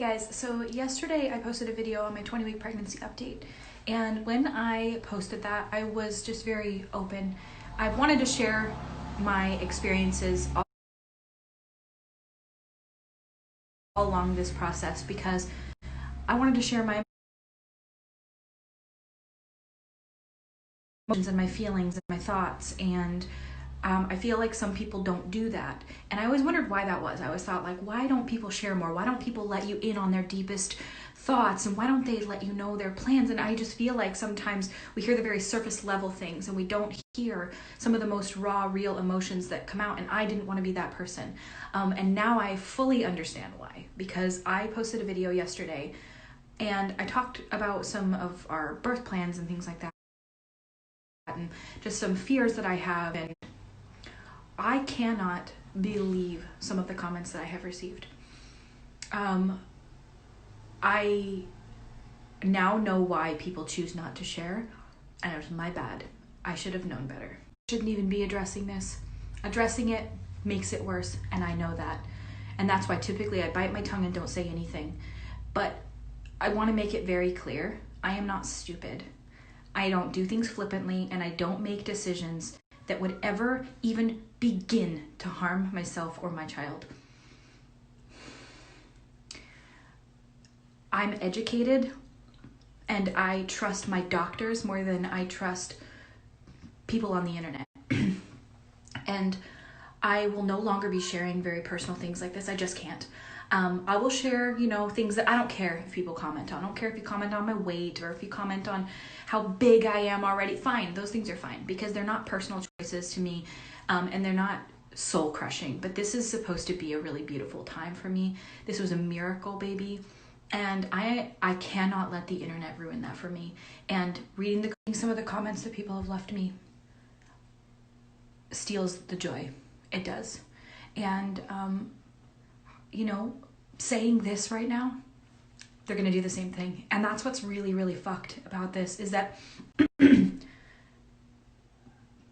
Guys, so yesterday I posted a video on my 20-week pregnancy update, and when I posted that, I was just very open. I wanted to share my experiences all along this process because I wanted to share my emotions and my feelings and my thoughts, and I feel like some people don't do that. And I always wondered why that was. I always thought, like, why don't people share more? Why don't people let you in on their deepest thoughts? And why don't they let you know their plans? And I just feel like sometimes we hear the very surface level things and we don't hear some of the most raw, real emotions that come out. And I didn't want to be that person. And now I fully understand why. Because I posted a video yesterday and I talked about some of our birth plans and things like that. And just some fears that I have, and I cannot believe some of the comments that I have received. I now know why people choose not to share, and it was my bad. I should have known better. I shouldn't even be addressing this. Addressing it makes it worse, and I know that. And that's why typically I bite my tongue and don't say anything. But I want to make it very clear, I am not stupid. I don't do things flippantly, and I don't make decisions that would ever even begin to harm myself or my child. I'm educated, and I trust my doctors more than I trust people on the internet. And I will no longer be sharing very personal things like this. I just can't. I will share, things that I don't care if people comment on. I don't care if you comment on my weight or if you comment on how big I am already. Fine, those things are fine because they're not personal choices to me, and they're not soul crushing. But this is supposed to be a really beautiful time for me. This was a miracle baby, and I cannot let the internet ruin that for me. And reading some of the comments that people have left me steals the joy. It does. And saying this right now, they're going to do the same thing. And that's what's really, really fucked about this is that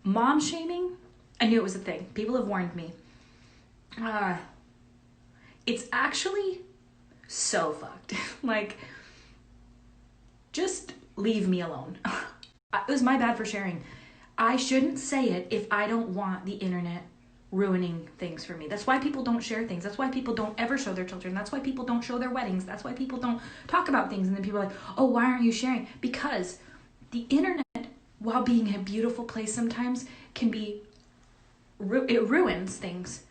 mom shaming, I knew it was a thing. People have warned me. It's actually so fucked. Like, just leave me alone. It was my bad for sharing. I shouldn't say it if I don't want the internet ruining things for me. That's why people don't share things. That's why people don't ever show their children. That's why people don't show their weddings. That's why people don't talk about things. And then people are like, oh, why aren't you sharing? Because the internet, while being a beautiful place sometimes, can be, it ruins things.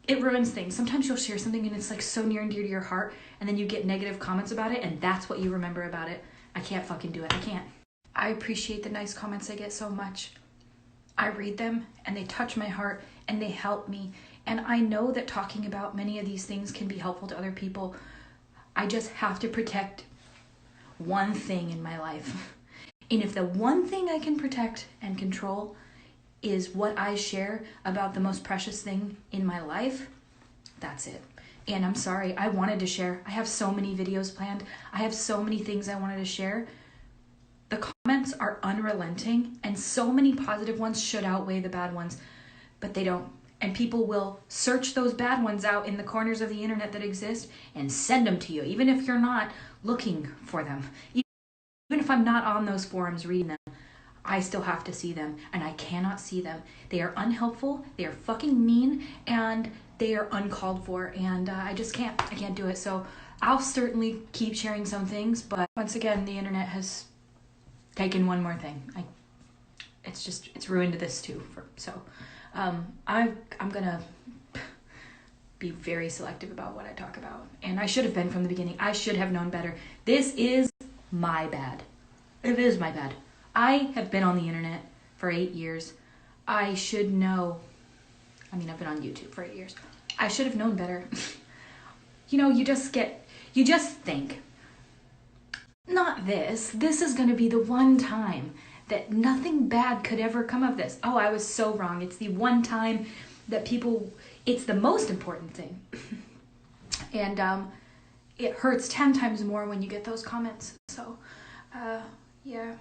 It ruins things. Sometimes you'll share something and it's like so near and dear to your heart, and then you get negative comments about it, and that's what you remember about it. I can't fucking do it. I can't. I appreciate the nice comments I get so much. I read them and they touch my heart and they help me. And I know that talking about many of these things can be helpful to other people. I just have to protect one thing in my life. And if the one thing I can protect and control is what I share about the most precious thing in my life, that's it. And I'm sorry, I wanted to share. I have so many videos planned. I have so many things I wanted to share. The comments are unrelenting, and so many positive ones should outweigh the bad ones, but they don't. And people will search those bad ones out in the corners of the internet that exist and send them to you, even if you're not looking for them. Even if I'm not on those forums reading them, I still have to see them, and I cannot see them. They are unhelpful, they are fucking mean, and they are uncalled for, and I just can't. I can't do it. So I'll certainly keep sharing some things, but once again, the internet has taken one more thing. It's ruined this too. I'm gonna be very selective about what I talk about, and I should have been from the beginning. I should have known better. This is my bad. It is my bad. I have been on the internet for 8 years. I should know. I've been on YouTube for 8 years. I should have known better. You just think, not this. This is going to be the one time that nothing bad could ever come of this. Oh, I was so wrong. It's the one time that it's the most important thing. And it hurts 10 times more when you get those comments. So, yeah,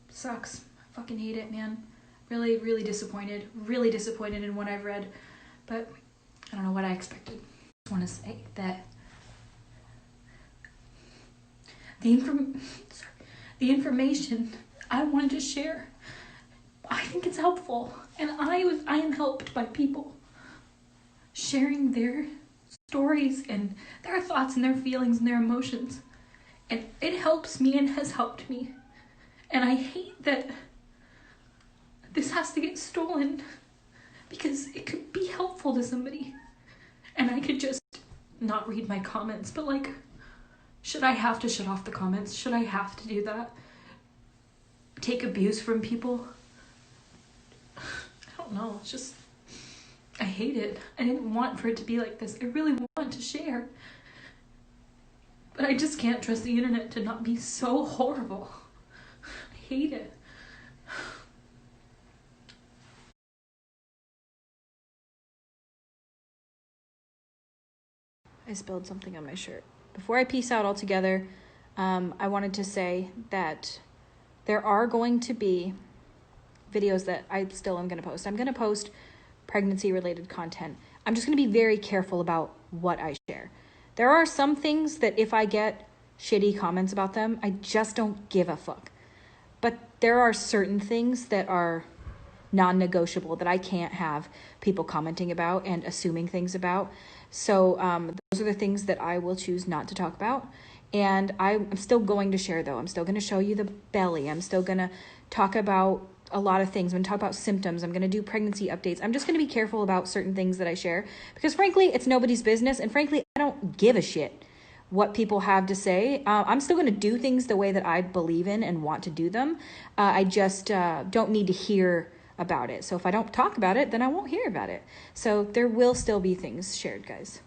sucks. I fucking hate it, man. Really, really disappointed. Really disappointed in what I've read. But I don't know what I expected. I just want to say that the the information I wanted to share, I think it's helpful. And I am helped by people sharing their stories and their thoughts and their feelings and their emotions. And it helps me and has helped me. And I hate that this has to get stolen because it could be helpful to somebody. And I could just not read my comments, but like, should I have to shut off the comments? Should I have to do that? Take abuse from people? I don't know. It's just, I hate it. I didn't want for it to be like this. I really want to share. But I just can't trust the internet to not be so horrible. I hate it. I spilled something on my shirt. Before I peace out altogether, I wanted to say that there are going to be videos that I still am going to post. I'm going to post pregnancy-related content. I'm just going to be very careful about what I share. There are some things that if I get shitty comments about them, I just don't give a fuck. But there are certain things that are non-negotiable that I can't have people commenting about and assuming things about. So those are the things that I will choose not to talk about. And I'm still going to share, though. I'm still going to show you the belly. I'm still going to talk about a lot of things. I'm going to talk about symptoms. I'm going to do pregnancy updates. I'm just going to be careful about certain things that I share because, frankly, it's nobody's business. And, frankly, I don't give a shit what people have to say. I'm still going to do things the way that I believe in and want to do them. I just don't need to hear about it. So if I don't talk about it, then I won't hear about it. So there will still be things shared, guys.